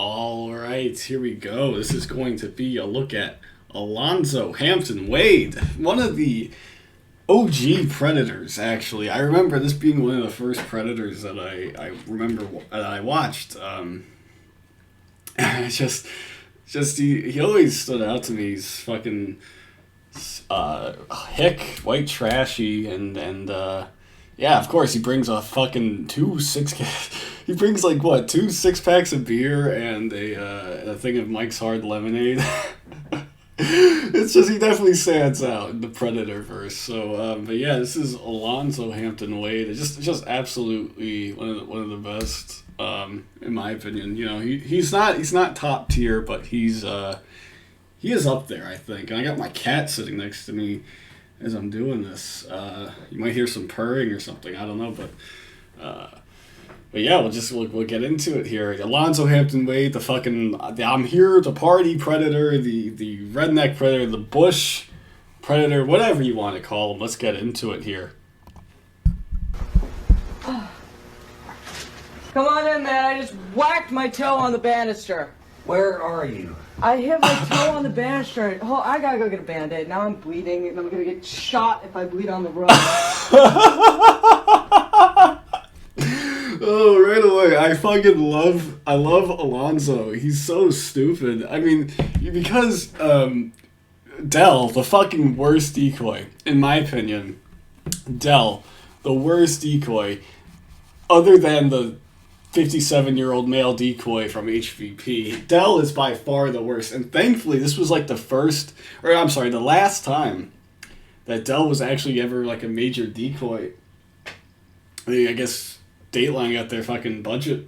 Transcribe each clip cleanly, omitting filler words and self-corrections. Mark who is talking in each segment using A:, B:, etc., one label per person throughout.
A: All right, here we go. This is going to be a look at Alonzo Hampton Wade, one of the OG Predators, actually. I remember this being one of the first Predators that I remember that I watched. He always stood out to me. He's fucking hick, white trashy, and yeah, of course he brings a fucking he brings like what, 2 6-packs of beer and a thing of Mike's Hard Lemonade. It's just, he definitely stands out in the Predator verse. So, but yeah, this is Alonzo Hampton Wade. It's just absolutely one of the best, in my opinion. You know, he's not top tier, but he is up there, I think. And I got my cat sitting next to me as I'm doing this. You might hear some purring or something. I don't know, but yeah, we'll get into it here. Alonzo Hampton Wade, the I'm here to party Predator, the redneck Predator, the bush Predator, whatever you want to call him. Let's get into it here.
B: Come on in, man. I just whacked my toe on the banister.
C: Where are you?
B: I hit my toe on the banister. Oh, I gotta go get a Band-Aid. Now I'm bleeding, and I'm gonna get shot if I bleed on the road.
A: Oh, right away. I love Alonzo. He's so stupid. I mean, because Dell, the fucking worst decoy, in my opinion. Dell, the worst decoy, other than the 57-year-old male decoy from HVP. Dell is by far the worst. And thankfully, this was like the last time that Dell was actually ever like a major decoy. I guess Dateline got their fucking budget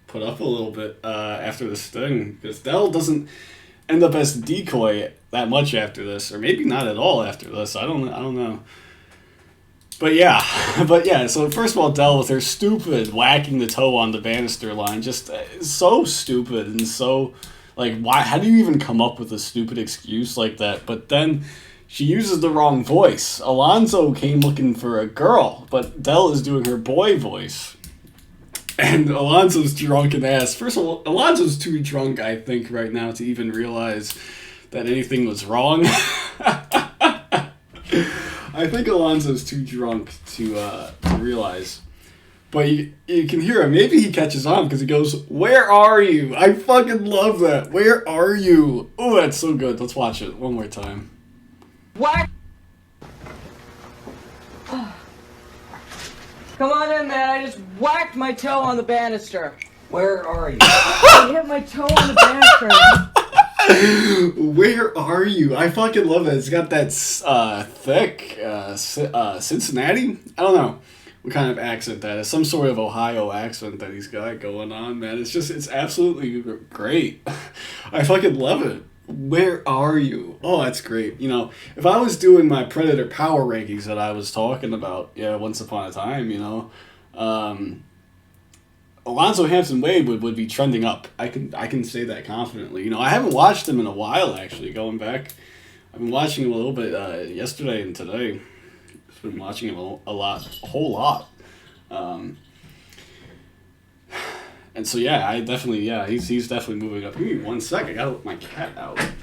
A: put up a little bit after this thing, because Dell doesn't end up as a decoy that much after this, or maybe not at all after this. I don't know. But yeah, so first of all, Dell with her stupid whacking the toe on the banister line, just so stupid, and so, like, why? How do you even come up with a stupid excuse like that? But then she uses the wrong voice. Alonzo came looking for a girl, but Dell is doing her boy voice. And Alonzo's drunken ass. First of all, Alonzo's too drunk, I think, right now to even realize that anything was wrong. I think Alonzo's too drunk to realize. But you can hear him. Maybe he catches on because he goes, "Where are you?" I fucking love that. Where are you? Oh, that's so good. Let's watch it one more time.
B: Whack! Come on in, man. I just whacked my toe on the banister.
C: Where are you?
B: I hit my toe on the banister.
A: Where are you? I fucking love that. It's got that thick Cincinnati? I don't know what kind of accent that is. Some sort of Ohio accent that he's got going on, man. It's absolutely great. I fucking love it. Where are you? Oh, that's great. You know, if I was doing my Predator power rankings that I was talking about, once upon a time, Alonzo Hampton Wade would be trending up. I can say that confidently. You know, I haven't watched him in a while, actually, going back. I've been watching him a little bit yesterday and today. I've been watching him a whole lot. And so, yeah, he's definitely moving up. Give me 1 second. I gotta let my cat out. I'm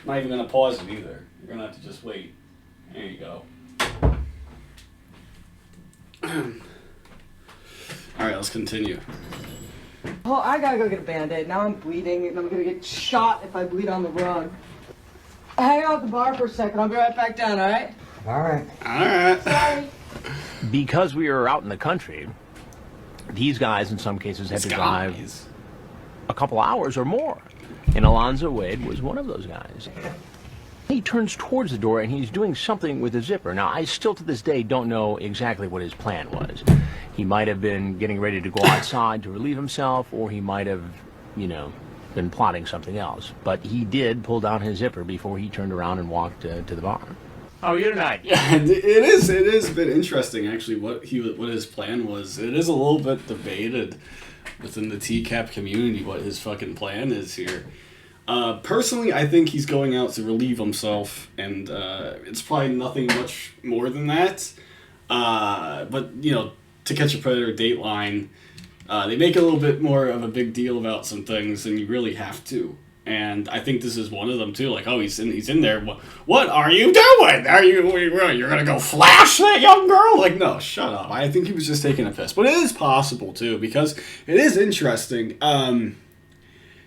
A: not even gonna pause it either. You're gonna have to just wait. There you go. Alright, let's continue.
B: Oh, I gotta go get a Band-Aid. Now I'm bleeding, and I'm gonna get shot if I bleed on the road. Hang out at the bar for a second. I'll be right back down, alright?
C: Alright.
B: Sorry.
D: Because we were out in the country, these guys in some cases had to drive a couple hours or more. And Alonzo Wade was one of those guys. He turns towards the door and he's doing something with the zipper. Now, I still to this day don't know exactly what his plan was. He might have been getting ready to go outside to relieve himself, or he might have, been plotting something else. But he did pull down his zipper before he turned around and walked to the bar.
C: How are you tonight?
A: Yeah, it is a bit interesting, actually, what his plan was. It is a little bit debated within the TCAP community what his fucking plan is here. Personally, I think he's going out to relieve himself, and it's probably nothing much more than that. But, To Catch a Predator, Dateline, They make a little bit more of a big deal about some things than you really have to. And I think this is one of them too. Like, oh, he's in there. What are you doing? You're gonna go flash that young girl? Like, no, shut up. I think he was just taking a piss. But it is possible too, because it is interesting.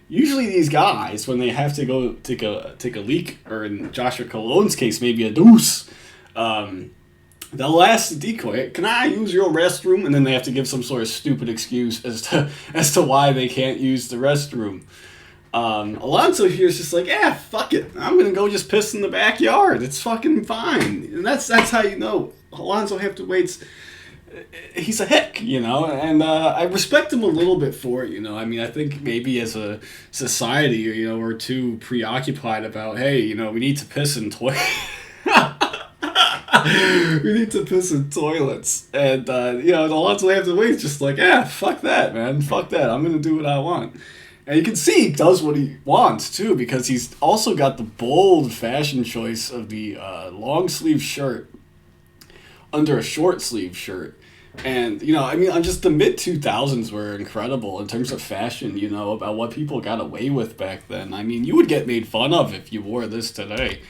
A: Usually these guys, when they have to go take a leak, or in Joshua Colon's case, maybe a deuce, they'll ask the decoy, "Can I use your restroom?" And then they have to give some sort of stupid excuse as to why they can't use the restroom. Alonzo here is just like, fuck it. I'm gonna go just piss in the backyard. It's fucking fine. And that's how you know Alonzo Hampton Wade's, he's a hick, you know, and I respect him a little bit for it, you know. I mean, I think maybe as a society, you know, we're too preoccupied about, hey, you know, we need to piss in toilets. We need to piss in toilets. And, you know, Alonzo Hampton Wade's just like, fuck that, man. Fuck that. I'm gonna do what I want. And you can see he does what he wants, too, because he's also got the bold fashion choice of the long sleeve shirt under a short sleeve shirt. And, you know, I mean, just the mid-2000s were incredible in terms of fashion, you know, about what people got away with back then. I mean, you would get made fun of if you wore this today.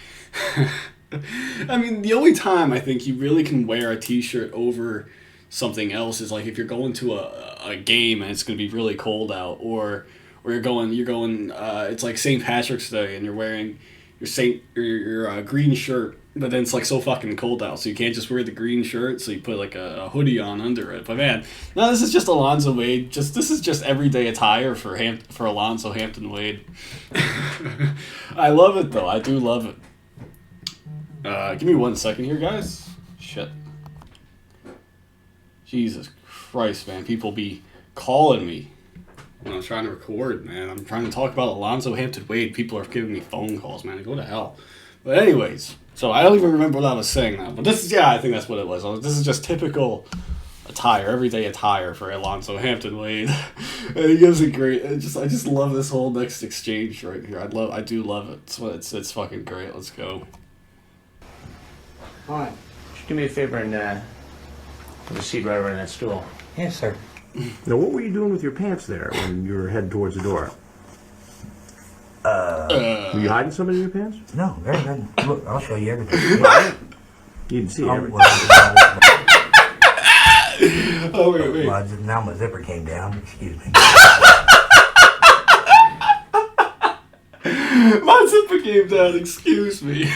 A: I mean, the only time I think you really can wear a t-shirt over something else is, like, if you're going to a game and it's going to be really cold out, or you're going it's like St. Patrick's Day and you're wearing your green shirt, but then it's like so fucking cold out, so you can't just wear the green shirt, so you put like a hoodie on under it. But man, no, this is just Alonzo Wade. This is just everyday attire for Alonzo Hampton Wade. I love it though. I do love it. Give me 1 second here, guys. Shit. Jesus Christ, man. People be calling me when I'm trying to record, man. I'm trying to talk about Alonzo Hampton Wade. People are giving me phone calls, man. Go to hell. But anyways, so I don't even remember what I was saying now. But this is, I think that's what it was. This is just typical attire, everyday attire for Alonzo Hampton Wade. And he gives a great. I just love this whole next exchange right here. I do love it. It's fucking great. Let's go.
C: All right.
D: Just do me a favor and have a seat right over in that stool.
C: Yes, sir.
D: Now, what were you doing with your pants there when you were heading towards the door? Were you hiding something in your pants?
C: No, very good. Look, I'll show you everything.
D: You didn't see everything.
A: Oh, wait.
C: Well, now my zipper came down. Excuse me.
A: My zipper came down, excuse me.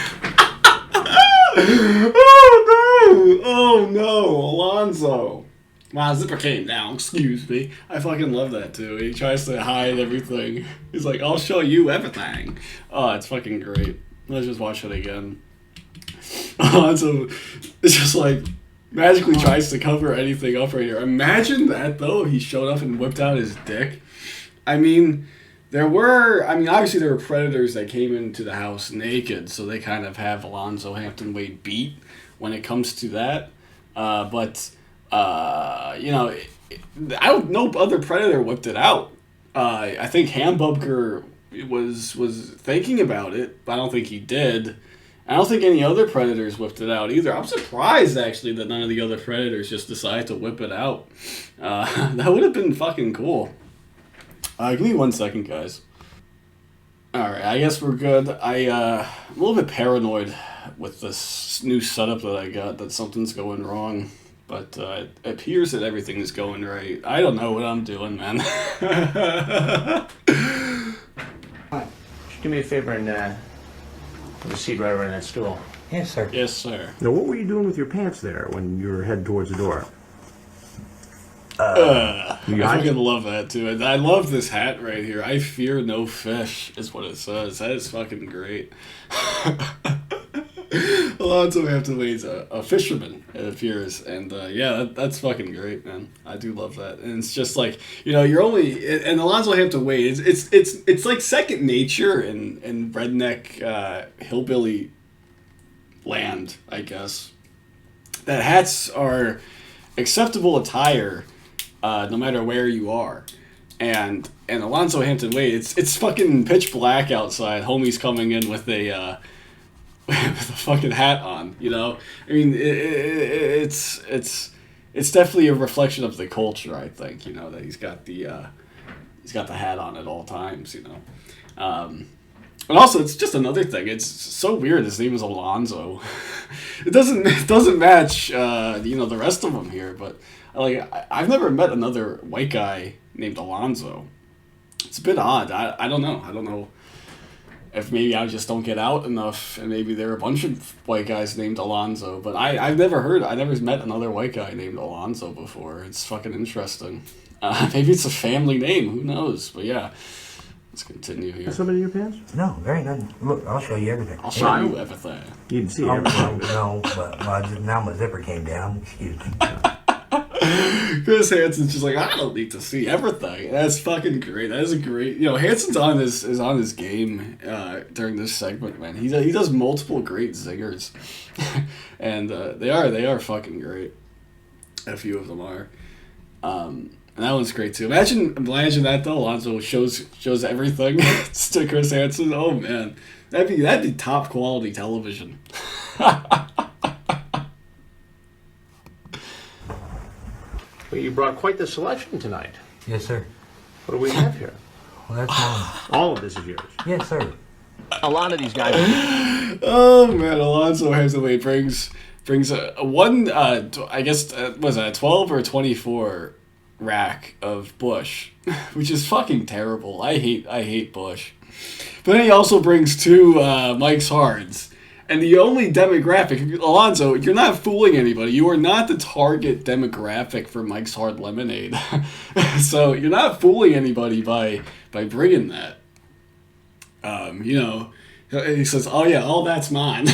A: Oh no, Alonzo. My zipper came down, excuse me. I fucking love that too. He tries to hide everything. He's like, I'll show you everything. Oh, it's fucking great. Let's just watch it again. Alonzo is just like magically tries to cover anything up right here. Imagine that though. He showed up and whipped out his dick. I mean, obviously there were predators that came into the house naked, so they kind of have Alonzo Hampton Wade beat when it comes to that. You know, I don't know other predator whipped it out. I think Hambubker was thinking about it, but I don't think he did. I don't think any other predators whipped it out either. I'm surprised actually that none of the other predators just decided to whip it out. That would have been fucking cool. Give me 1 second, guys. Alright, I guess we're good. I'm a little bit paranoid with this new setup that I got, that something's going wrong. But it appears that everything is going right. I don't know what I'm doing, man.
D: Just do me a favor and have a seat right over in that stool.
C: Yes, sir.
A: Yes, sir.
D: Now, what were you doing with your pants there when you were heading towards the door?
A: I fucking love that too. And I love this hat right here. I fear no fish is what it says. That is fucking great. Alonzo Hampton Wade's a fisherman, it appears, and that's fucking great, man. I do love that, and it's just like, you know, you're only, and Alonzo Hampton Wade, it's like second nature in redneck hillbilly land, I guess. That hats are acceptable attire, no matter where you are, and Alonzo Hampton Wade, it's fucking pitch black outside. Homie's coming in with a with a fucking hat on, you know. I mean, it's it's definitely a reflection of the culture. I think that he's got the hat on at all times. And also, it's just another thing. It's so weird. His name is Alonzo. It doesn't match the rest of them here. But I've never met another white guy named Alonzo. It's a bit odd. I don't know. I don't know if maybe I just don't get out enough, and maybe there are a bunch of white guys named Alonzo. But I never met another white guy named Alonzo before. It's fucking interesting. Maybe it's a family name. Who knows? But yeah. Let's continue here.
E: Somebody in your pants?
C: No, there ain't nothing. Look, I'll show you everything.
A: I'll show you everything.
E: You can see everything.
C: No, but now my zipper came down. Excuse me.
A: Chris Hansen's just like, I don't need to see everything. That's fucking great. That is a great. Hansen's on his game during this segment, man. He does multiple great zingers, and they are fucking great. A few of them are. And that one's great too. Imagine that though. Alonzo shows everything to Chris Hansen. Oh man, that'd be top quality television.
D: Well, you brought quite the selection tonight.
C: Yes, sir.
D: What do we have here?
C: Well, that's mine.
D: All of this is yours.
C: Yes, sir.
D: A lot of these guys.
A: Oh man, Alonzo Hathaway brings a one. I guess was that 12 or 24 rack of Bush, which is fucking terrible. I hate Bush. But then he also brings 2 Mike's Hards. And the only demographic, Alonzo, you're not fooling anybody. You are not the target demographic for Mike's Hard Lemonade. So you're not fooling anybody by bringing that. He says, oh yeah, all that's mine.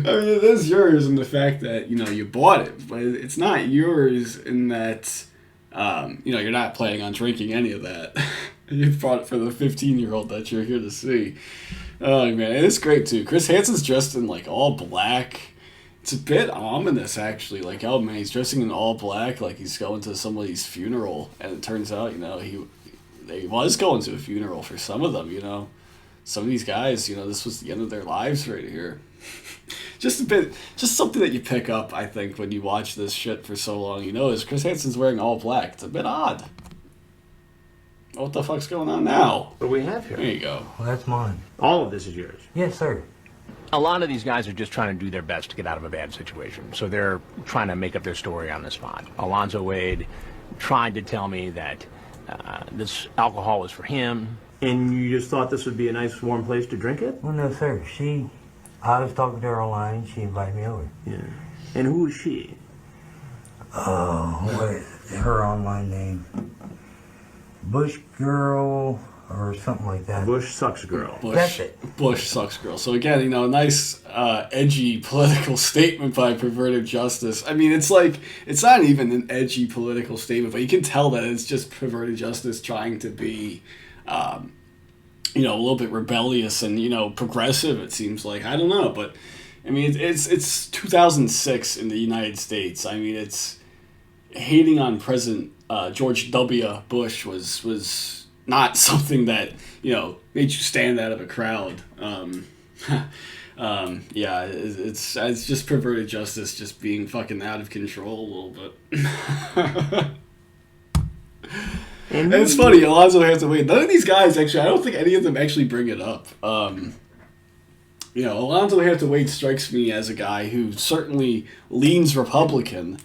A: I mean, it is yours in the fact that, you bought it, but it's not yours in that, you're not planning on drinking any of that. You bought it for the 15-year-old that you're here to see. Oh, man, it's great, too. Chris Hansen's dressed in, all black. It's a bit ominous, actually. Oh, man, he's dressing in all black like he's going to somebody's funeral. And it turns out, he was going to a funeral for some of them, Some of these guys, this was the end of their lives right here. Just something that you pick up, I think, when you watch this shit for so long, is Chris Hansen's wearing all black. It's a bit odd. What the fuck's going on now?
D: What do we have here?
A: There you go.
C: Well, that's mine.
D: All of this is yours.
C: Yes, sir.
D: A lot of these guys are just trying to do their best to get out of a bad situation. So they're trying to make up their story on the spot. Alonzo Wade tried to tell me that this alcohol was for him.
E: And you just thought this would be a nice warm place to drink it?
C: Well, no, sir. I was talking to her online, and she invited me over.
E: Yeah. And who is she?
C: What is her online name? Bush Girl or something like that.
E: Bush Sucks Girl.
C: That's it.
A: Bush Sucks Girl. So again, a nice edgy political statement by Perverted Justice. I mean, it's not even an edgy political statement, but you can tell that it's just Perverted Justice trying to be a little bit rebellious and, progressive, it seems like. I don't know, but, I mean, it's 2006 in the United States. I mean, it's hating on President George W. Bush was not something that, made you stand out of a crowd. Yeah, it's just Perverted Justice just being fucking out of control a little bit. And it's funny, Alonzo Hathaway. None of these guys actually, I don't think any of them actually bring it up. Alonzo Hathaway strikes me as a guy who certainly leans Republican.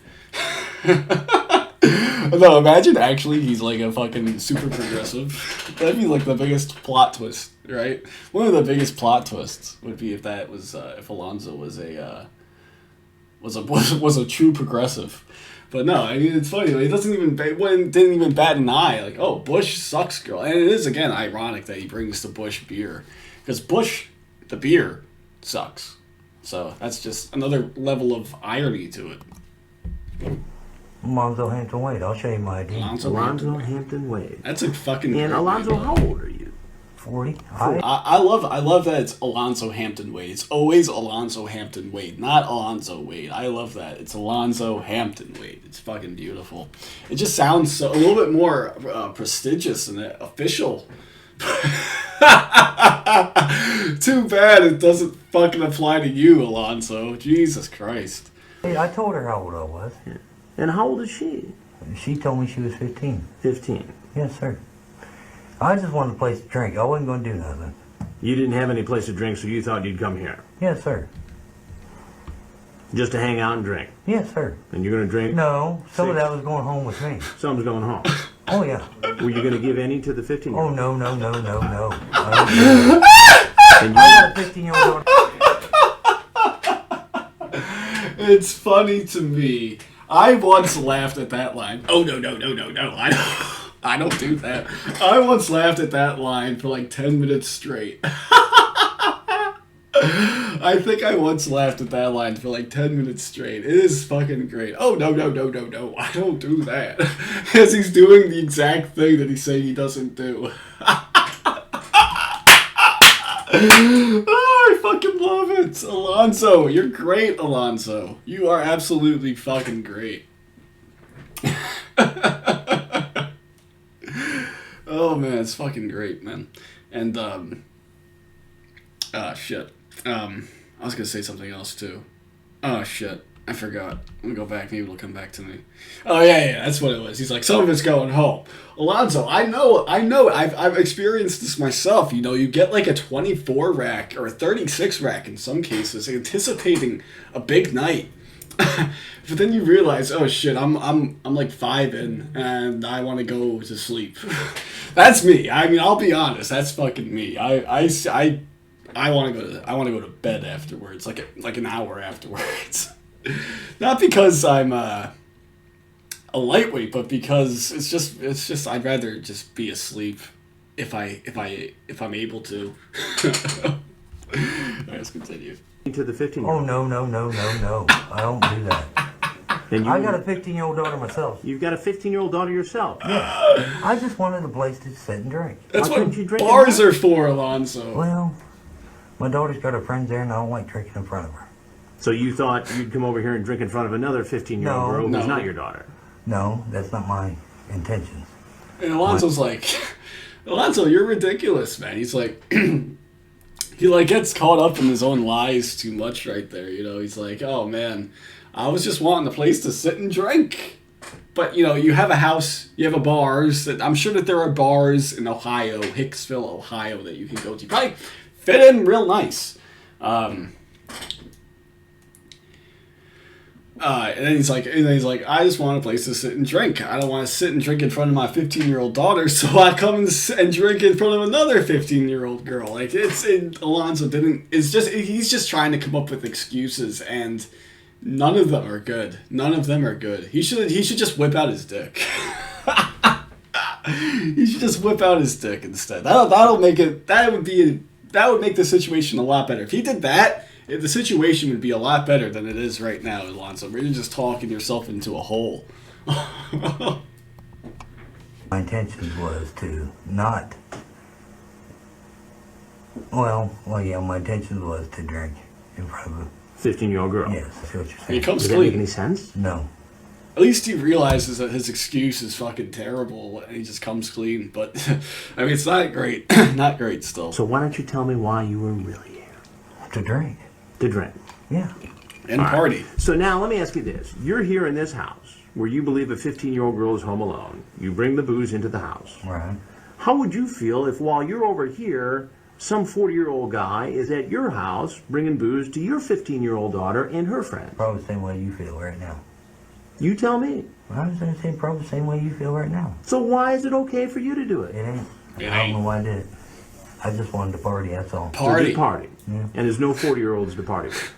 A: No, imagine actually he's a fucking super progressive. That'd be the biggest plot twist, right? One of the biggest plot twists would be if that was if Alonzo was a true progressive. But no, I mean, it's funny. He didn't even bat an eye. Bush Sucks Girl. And it is, again, ironic that he brings the Bush beer. Because Bush, the beer, sucks. So that's just another level of irony to it.
C: Alonzo Hampton Wade. I'll show you my ID.
E: Alonzo Hampton Wade.
A: That's a fucking...
E: And Alonzo, how old are you?
C: 40.
A: I love that it's Alonzo Hampton Wade. It's always Alonzo Hampton Wade, not Alonzo Wade. I love that. It's Alonzo Hampton Wade. It's fucking beautiful. It just sounds a little bit more prestigious and official. Too bad it doesn't fucking apply to you, Alonzo. Jesus Christ.
C: Hey, I told her how old I was.
E: Yeah. And how old is she?
C: She told me she was 15.
E: 15.
C: Yes, sir. I just wanted a place to drink. I wasn't going to do nothing.
E: You didn't have any place to drink, so you thought you'd come here.
C: Yes, sir.
E: Just to hang out and drink.
C: Yes, sir.
E: And you're going to drink?
C: No, some of that was going home with me.
E: Someone's going home.
C: Oh, yeah.
E: Were you going to give any to the 15-year-old?
C: Oh, no. I don't do that.
E: And
C: I got a 15-year-old daughter.
A: It's funny to me. I once laughed at that line. Oh, no. I don't do that. I once laughed at that line for like 10 minutes straight. I think I once laughed at that line for like 10 minutes straight. It is fucking great. Oh, no. I don't do that. As he's doing the exact thing that he's saying he doesn't do. Oh, I fucking love it. Alonzo, you're great, Alonzo. You are absolutely fucking great. Oh, man, it's fucking great, man. And, shit. I was gonna say something else, too. Oh, shit. I forgot. I'm gonna go back. Maybe it'll come back to me. Oh, yeah, that's what it was. He's like, some of it's going home. Alonzo, I know. I've experienced this myself. You know, you get like a 24 rack or a 36 rack in some cases, anticipating a big night. But then you realize, oh shit, I'm like 5 in, and I want to go to sleep. That's me. I mean, I'll be honest. That's fucking me. I want to go to bed afterwards, like an hour afterwards. Not because I'm a lightweight, but because it's just I'd rather just be asleep if I'm able to. Alright, let's continue.
E: to the 15-year-old.
C: Oh, no. I don't do that. I got a 15-year-old daughter myself.
E: You've got a 15-year-old daughter yourself.
C: Yeah. I just wanted a place to sit and drink.
A: That's
E: Why
A: what
E: couldn't you drink
A: bars
E: in
A: are for, Alonzo.
C: Well, my daughter's got her friends there, and I don't like drinking in front of her.
E: So you thought you'd come over here and drink in front of another 15-year-old
C: No.
E: girl who's
A: No.
E: not your daughter?
C: No, that's not my intentions.
A: And Alonzo's like, Alonzo, you're ridiculous, man. He's like, he like gets caught up in his own lies too much right there. You know, he's like, oh man, I was just wanting a place to sit and drink. But you know, you have a house, you have a bars. I'm sure that there are bars in Ohio, Hicksville, Ohio, that you can go to. Probably fit in real nice. And then he's like, I just want a place to sit and drink. I don't want to sit and drink in front of my 15-year-old daughter, so I come and sit and drink in front of another 15-year-old girl. Like Alonzo didn't. He's just trying to come up with excuses, and none of them are good. He should just whip out his dick. He should just whip out his dick instead. That'll make it. That would make the situation a lot better. If he did that, the situation would be a lot better than it is right now, Alonzo. You're just talking yourself into a hole.
C: My intention was to not... my intention was to drink in front of a...
E: 15-year-old girl?
C: Yes, I see what you're
A: He
C: saying.
A: comes
E: Does that make
A: clean.
E: any sense?
C: No.
A: At least he realizes that his excuse is fucking terrible, and he just comes clean. But, I mean, it's not great. Not great still.
E: So why don't you tell me why you were really here?
C: To drink.
E: To drink.
C: Yeah.
A: And
E: All right.
A: party.
E: So now let me ask you this. You're here in this house where you believe a 15-year-old girl is home alone. You bring the booze into the house.
C: Right.
E: How would you feel if while you're over here, some 40-year-old guy is at your house bringing booze to your 15-year-old daughter and her friends?
C: Probably the same way you feel right now.
E: You tell me.
C: I was going to say probably the same way you feel right now.
E: So why is it okay for you to do it?
C: It ain't.
A: It
C: I don't
A: ain't.
C: know why I did it. I just wanted to party, that's all.
A: Party.
E: So party.
C: Yeah.
E: And there's no 40-year-olds to party with.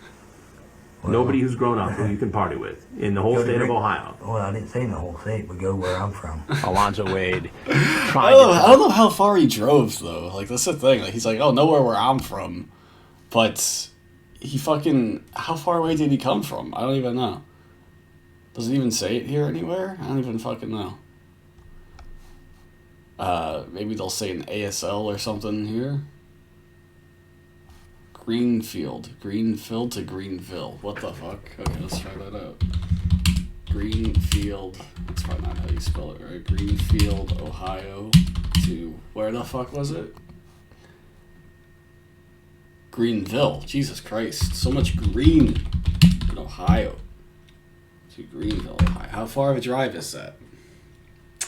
C: Well,
E: Nobody who's grown up who you can party with in the whole
C: Go to
E: state of
C: Rick-
E: Ohio.
C: Well, I didn't say in the whole state, but go where I'm from.
D: Alonzo Wade
A: I
D: tried
A: don't know how far he drove, though. Like, that's the thing. Like, he's like, oh, nowhere where I'm from. But he fucking... How far away did he come from? I don't even know. Does it even say it here anywhere? I don't even fucking know. Maybe they'll say an ASL or something here. Greenfield to Greenville. What the fuck? Okay, let's try that out. Greenfield. That's probably not how you spell it, right? Greenfield, Ohio to... Where the fuck was it? Greenville. Jesus Christ. So much green in Ohio. to Greenville. How far of a drive is that?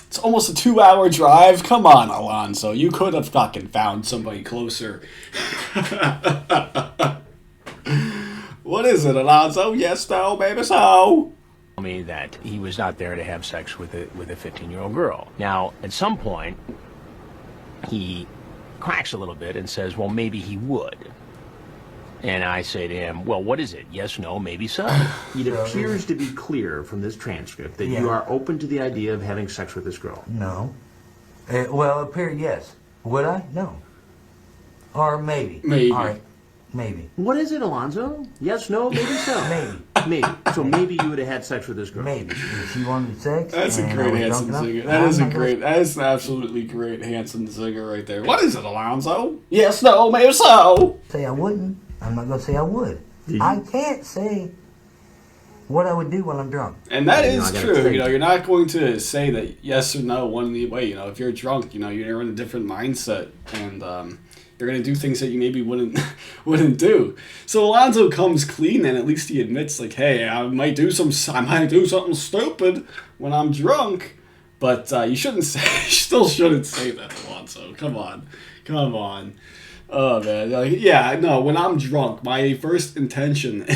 A: It's almost a 2-hour drive. Come on, Alonzo. You could have fucking found somebody closer. What is it, Alonzo? Yes, no, maybe so.
D: Me that he was not there to have sex with a 15-year-old girl. Now, at some point, he cracks a little bit and says, well, maybe he would. And I say to him, well, what is it? Yes, no, maybe so.
E: It appears to be clear from this transcript that you are open to the idea of having sex with this girl.
C: No. Well, appear yes. Would I? No. Or maybe.
A: Maybe.
C: All right. Maybe.
E: What is it, Alonzo? Yes, no, maybe so.
C: Maybe.
E: Maybe. So maybe you would have had sex with this girl.
C: Maybe. If she wanted sex.
A: That's a
C: and
A: great
C: I was
A: Hansen
C: drunk
A: singer.
C: enough,
A: That is
C: I'm
A: a
C: not
A: great. That is an absolutely great Hansen singer right there. What is it, Alonzo? Yes, no, maybe so.
C: gonna say I wouldn't. I'm not going to say I would. I can't say what I would do when I'm drunk.
A: And that is
E: I gotta
A: true.
E: think.
A: You know, you're not going to say that yes or no one way. You know, if you're drunk, you know, you're in a different mindset, and you're going to do things that you maybe wouldn't do. So Alonzo comes clean, and at least he admits, like, hey, I might do something stupid when I'm drunk. But you shouldn't say. You still shouldn't say that, Alonzo. Come on. Oh man, like, yeah, no. When I'm drunk, my first intention,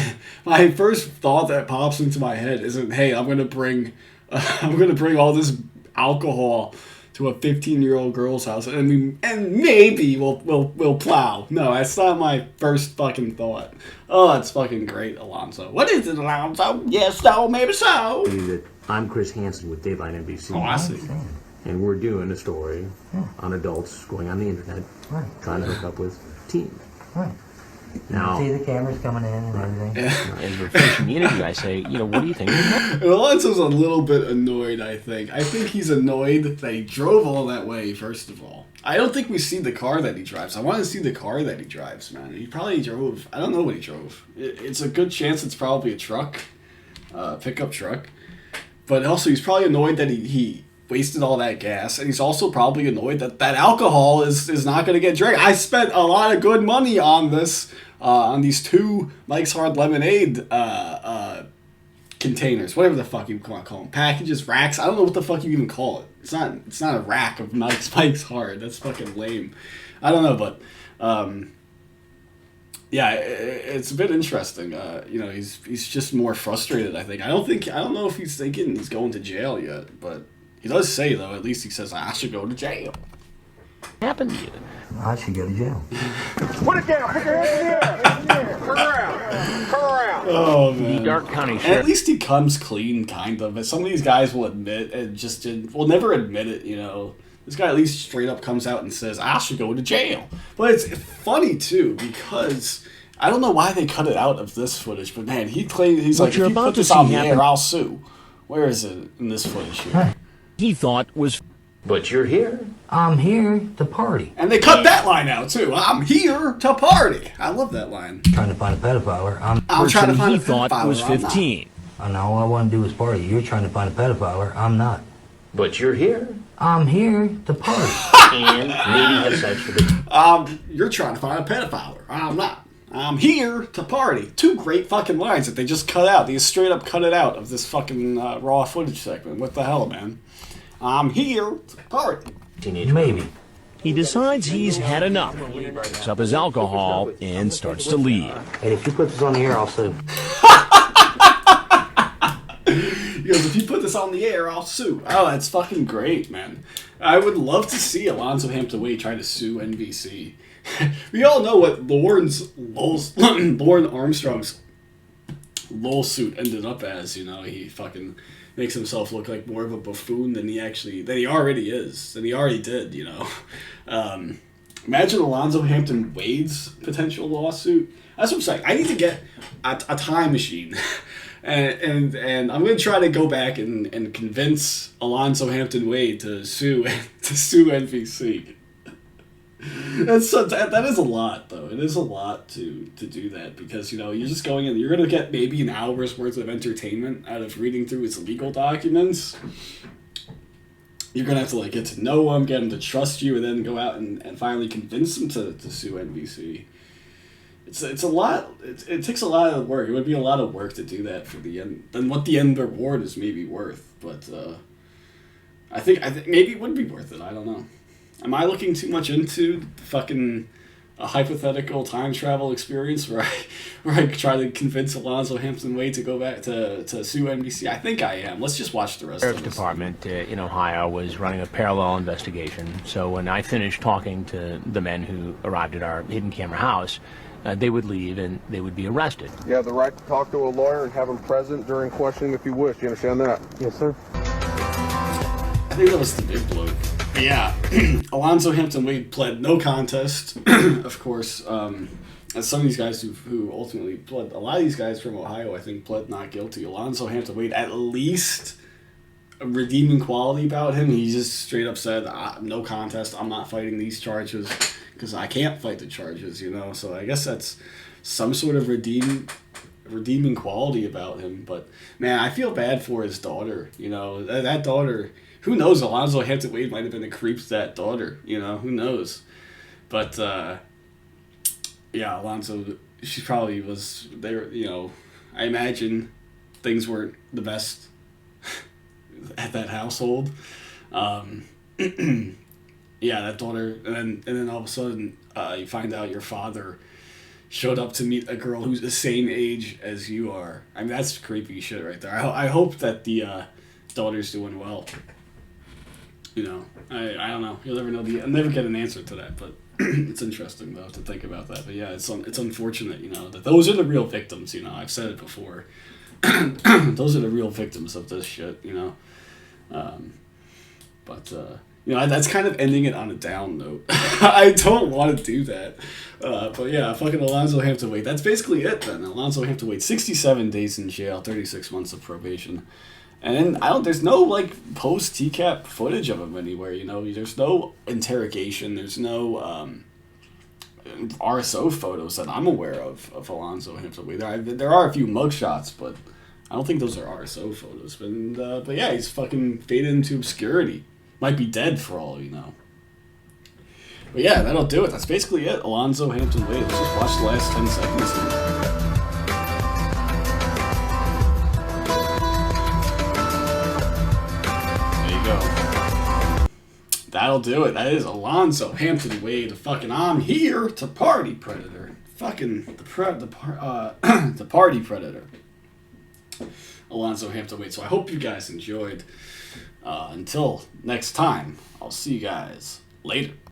A: my first thought that pops into my head isn't, "Hey, I'm gonna bring all this alcohol to a 15-year-old girl's house, and maybe we'll plow." No, that's not my first fucking thought. Oh, that's fucking great, Alonzo. What is it, Alonzo? Yes, no, maybe so.
E: I'm Chris Hansen with Dateline NBC.
A: Oh, I see.
E: And we're doing a story on adults going on the internet, trying to hook up with teens.
C: Right.
E: Now,
C: See the cameras coming in and everything.
D: As we're finishing the interview, I say, what do you think?
A: And Alonzo's a little bit annoyed, I think. I think he's annoyed that he drove all that way, first of all. I don't think we see the car that he drives. I want to see the car that he drives, man. He probably drove... I don't know what he drove. It's a good chance it's probably a truck. Pickup truck. But also, he's probably annoyed that he wasted all that gas, and he's also probably annoyed that alcohol is not going to get drank. I spent a lot of good money on this, on these 2 Mike's Hard Lemonade containers, whatever the fuck you want to call them, packages, racks. I don't know what the fuck you even call it. It's not a rack of Mike's Hard. That's fucking lame. I don't know, but yeah, it's a bit interesting. You know, he's just more frustrated, I think. I don't know if he's thinking he's going to jail yet, but he does say, though, at least he says, I should go to jail.
D: Happened to you?
C: I should go to jail.
F: Put it down. Put your hands in the air. Turn around. Turn around.
A: Oh, man.
D: The Dark County
A: And
D: Sheriff.
A: at least he comes clean, kind of. Some of these guys will admit, will never admit it, you know. This guy at least straight up comes out and says, I should go to jail. But it's funny, too, because I don't know why they cut it out of this footage, but man, he's like, if you put this on the air, I'll sue. Where is it in this footage here?
D: He thought was...
E: but you're here.
C: I'm here to party.
A: And they cut that line out, too. I'm here to party. I love that line.
C: Trying to find a pedophile.
A: I'm trying to find
D: he
A: a
D: thought
A: pedophile,
D: was
A: I'm not.
D: 15.
C: And all I want to do is party. You're trying to find a pedophile. I'm not.
E: But you're here.
C: I'm here to party.
E: And maybe have sex with it.
A: You're trying to find a pedophile. I'm not. I'm here to party. 2 great fucking lines that they just cut out. They just straight up cut it out of this fucking raw footage segment. What the hell, man? I'm here to party.
E: Teenage
C: Maybe.
D: He decides he's had enough, picks up his alcohol, and starts to leave.
C: Hey, if you put this on the air, I'll sue.
A: He goes, if you put this on the air, I'll sue. Oh, that's fucking great, man. I would love to see Alonzo Hampton Wade try to sue NBC. We all know what Lauren Armstrong's lawsuit ended up as, you know. He fucking makes himself look like more of a buffoon than he already is, than he already did, you know. Imagine Alonzo Hampton Wade's potential lawsuit. That's what I'm saying. I need to get a time machine. And I'm going to try to go back and convince Alonzo Hampton Wade to sue NBC. That is a lot, though. It is a lot to do that, because, you know, you're just going in, you're going to get maybe an hour's worth of entertainment out of reading through his legal documents. You're going to have to, like, get to know him, get him to trust you, and then go out and finally convince him to sue NBC. it's a lot. It takes a lot of work. It would be a lot of work to do that for the end than what the end reward is maybe worth. But I think maybe it would be worth it. I don't know. Am I looking too much into fucking a hypothetical time travel experience where I try to convince Alonzo Hampton Wade to go back to sue NBC? I think I am. Let's just watch the rest of
D: Sheriff's
A: this.
D: Department in Ohio was running a parallel investigation. So when I finished talking to the men who arrived at our hidden camera house, they would leave and they would be arrested.
F: You have the right to talk to a lawyer and have him present during questioning if you wish. You understand that?
C: Yes, sir.
A: I think that was the big bloke. But yeah, Alonzo Hampton Wade pled no contest, of course. As some of these guys who ultimately pled, a lot of these guys from Ohio, I think, pled not guilty. Alonzo Hampton Wade, at least a redeeming quality about him. He just straight up said, no contest, I'm not fighting these charges because I can't fight the charges, you know. So I guess that's some sort of redeeming quality about him. But, man, I feel bad for his daughter, you know. That daughter... Who knows? Alonzo Hampton Wade might have been a creep to that daughter. You know, who knows? But yeah, Alonzo, she probably was there. You know, I imagine things weren't the best at that household. Yeah, that daughter, and then all of a sudden, you find out your father showed up to meet a girl who's the same age as you are. I mean, that's creepy shit right there. I hope that the daughter's doing well. You know, I don't know. You'll never know. I'll never get an answer to that, but it's interesting though to think about that. But yeah, it's unfortunate, you know, that those are the real victims. You know, I've said it before. Those are the real victims of this shit. You know, but you know, that's kind of ending it on a down note. I don't want to do that, but yeah, fucking Alonzo Hampton Wade. That's basically it then. Alonzo Hampton Wade, 67 days in jail, 36 months of probation. And there's no, like, post-TCAP footage of him anywhere, you know? There's no interrogation. There's no RSO photos that I'm aware of Alonzo Hampton Wade. There are a few mugshots, but I don't think those are RSO photos. But yeah, he's fucking faded into obscurity. Might be dead for all you know. But yeah, that'll do it. That's basically it. Alonzo Hampton Wade. Let's just watch the last 10 seconds here. That'll do it. That is Alonzo Hampton Wade. Fucking I'm here to party predator. Fucking the party predator. Alonzo Hampton Wade. So I hope you guys enjoyed. Until next time, I'll see you guys later.